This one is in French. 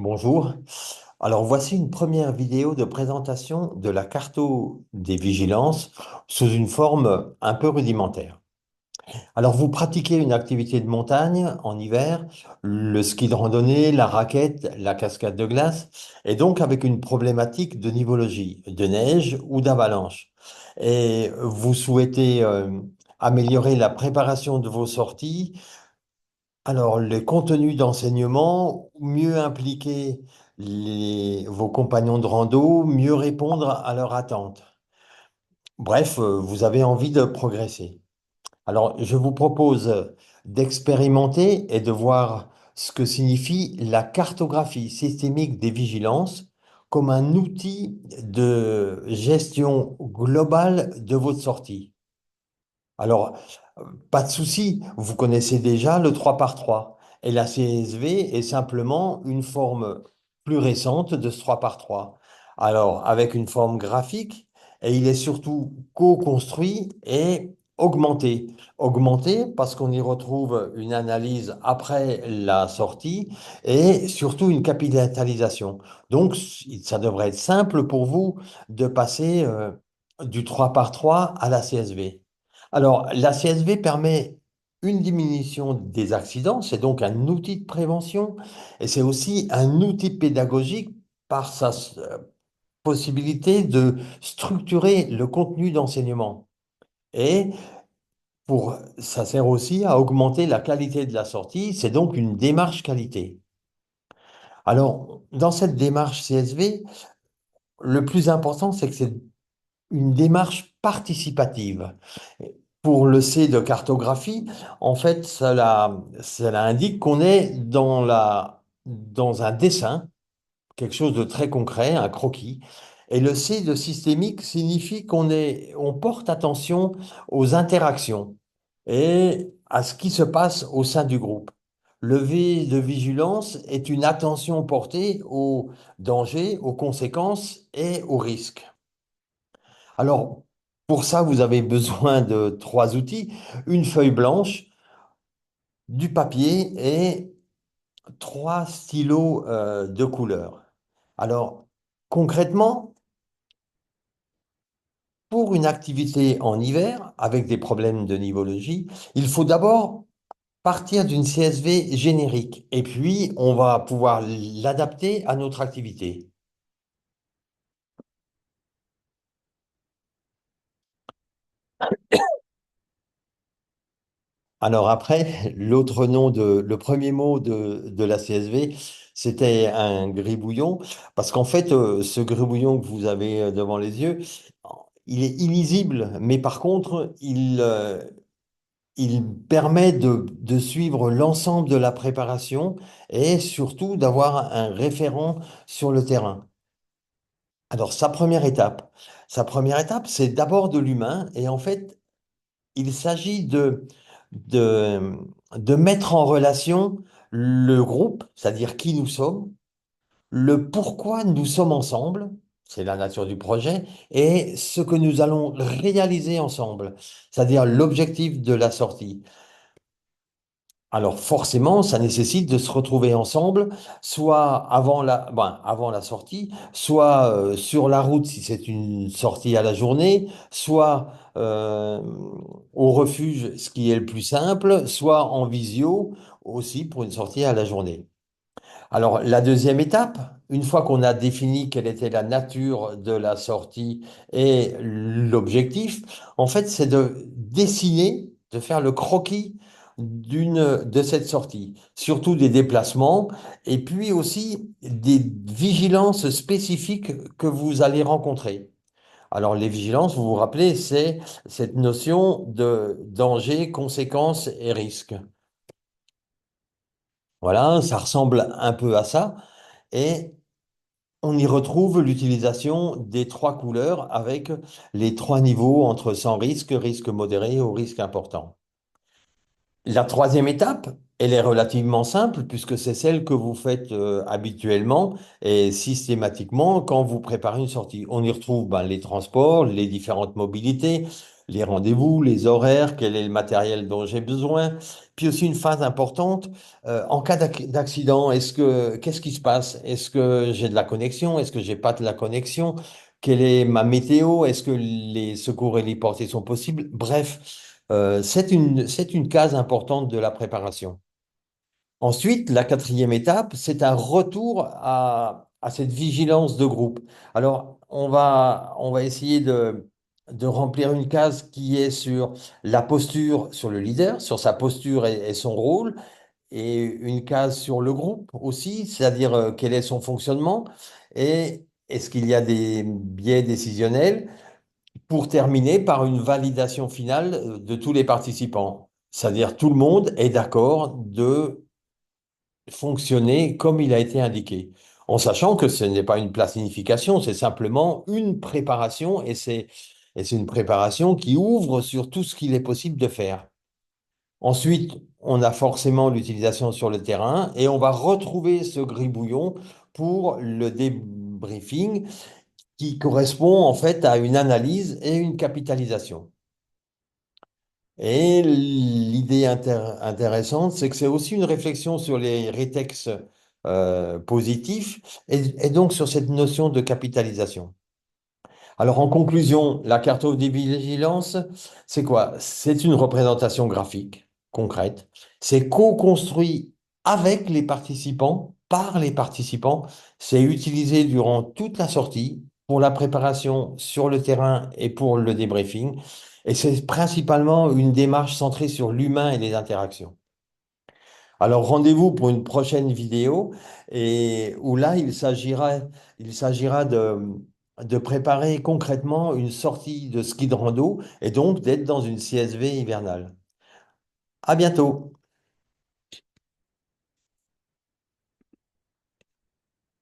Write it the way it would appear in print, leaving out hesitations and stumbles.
Bonjour. Alors voici une première vidéo de présentation de la carto des vigilances sous une forme un peu rudimentaire. Alors vous pratiquez une activité de montagne en hiver, le ski de randonnée, la raquette, la cascade de glace, et donc avec une problématique de nivologie, de neige ou d'avalanche. Et vous souhaitez améliorer la préparation de vos sorties. Alors, les contenus d'enseignement, mieux impliquer vos compagnons de rando, mieux répondre à leurs attentes. Bref, vous avez envie de progresser. Alors, je vous propose d'expérimenter et de voir ce que signifie la cartographie systémique des vigilances comme un outil de gestion globale de votre sortie. Alors, pas de souci, vous connaissez déjà le 3 par 3. Et la CSV est simplement une forme plus récente de ce 3 par 3. Alors, avec une forme graphique, et il est surtout co-construit et augmenté. Augmenté parce qu'on y retrouve une analyse après la sortie et surtout une capitalisation. Donc, ça devrait être simple pour vous de passer du 3 par 3 à la CSV. Alors, la CSV permet une diminution des accidents, c'est donc un outil de prévention et c'est aussi un outil pédagogique par sa possibilité de structurer le contenu d'enseignement. Et ça sert aussi à augmenter la qualité de la sortie, c'est donc une démarche qualité. Alors, dans cette démarche CSV, le plus important, c'est que c'est une démarche participative. Pour le C de cartographie, en fait, cela indique qu'on est dans un dessin, quelque chose de très concret, un croquis. Et le C de systémique signifie on porte attention aux interactions et à ce qui se passe au sein du groupe. Le V de vigilance est une attention portée aux dangers, aux conséquences et aux risques. Alors, pour ça, vous avez besoin de trois outils, une feuille blanche, du papier et trois stylos de couleur. Alors, concrètement, pour une activité en hiver avec des problèmes de nivologie, il faut d'abord partir d'une CSV générique et puis on va pouvoir l'adapter à notre activité. Alors après, le premier mot de la CSV, c'était un gribouillon, parce qu'en fait, ce gribouillon que vous avez devant les yeux, il est illisible, mais par contre, il permet de suivre l'ensemble de la préparation et surtout d'avoir un référent sur le terrain. Alors, sa première étape, c'est d'abord de l'humain, et en fait, il s'agit de, de mettre en relation le groupe, c'est-à-dire qui nous sommes, le pourquoi nous sommes ensemble, c'est la nature du projet, et ce que nous allons réaliser ensemble, c'est-à-dire l'objectif de la sortie. Alors forcément, ça nécessite de se retrouver ensemble, soit avant la sortie, soit sur la route si c'est une sortie à la journée, soit au refuge, ce qui est le plus simple, soit en visio aussi pour une sortie à la journée. Alors la deuxième étape, une fois qu'on a défini quelle était la nature de la sortie et l'objectif, en fait, c'est de dessiner, de faire le croquis de cette sortie, surtout des déplacements et puis aussi des vigilances spécifiques que vous allez rencontrer. Alors les vigilances, vous vous rappelez, c'est cette notion de danger, conséquences et risques. Voilà, ça ressemble un peu à ça. Et on y retrouve l'utilisation des trois couleurs avec les trois niveaux entre sans risque, risque modéré ou risque important. La troisième étape, elle est relativement simple puisque c'est celle que vous faites habituellement et systématiquement quand vous préparez une sortie. On y retrouve ben, les transports, les différentes mobilités, les rendez-vous, les horaires, quel est le matériel dont j'ai besoin. Puis aussi une phase importante, en cas d'accident, qu'est-ce qui se passe? Est-ce que j'ai de la connexion? Est-ce que j'ai pas de la connexion? Quelle est ma météo? Est-ce que les secours héliportés sont possibles? Bref, c'est une case importante de la préparation. Ensuite, la quatrième étape, c'est un retour à cette vigilance de groupe. Alors, on va essayer de remplir une case qui est sur la posture, sur le leader, sur sa posture et son rôle, et une case sur le groupe aussi, c'est-à-dire quel est son fonctionnement, et est-ce qu'il y a des biais décisionnels, pour terminer par une validation finale de tous les participants. C'est-à-dire tout le monde est d'accord de fonctionner comme il a été indiqué. En sachant que ce n'est pas une planification, c'est simplement une préparation et c'est une préparation qui ouvre sur tout ce qu'il est possible de faire. Ensuite, on a forcément l'utilisation sur le terrain et on va retrouver ce gribouillon pour le débriefing qui correspond en fait à une analyse et une capitalisation. Et l'idée intéressante, c'est que c'est aussi une réflexion sur les rétextes positifs et donc sur cette notion de capitalisation. Alors en conclusion, la cartovigilance, c'est quoi? C'est une représentation graphique concrète. C'est co-construit avec les participants, par les participants. C'est utilisé durant toute la sortie pour la préparation sur le terrain et pour le débriefing. Et c'est principalement une démarche centrée sur l'humain et les interactions. Alors rendez-vous pour une prochaine vidéo et où là, il s'agira de préparer concrètement une sortie de ski de rando et donc d'être dans une CSV hivernale. À bientôt!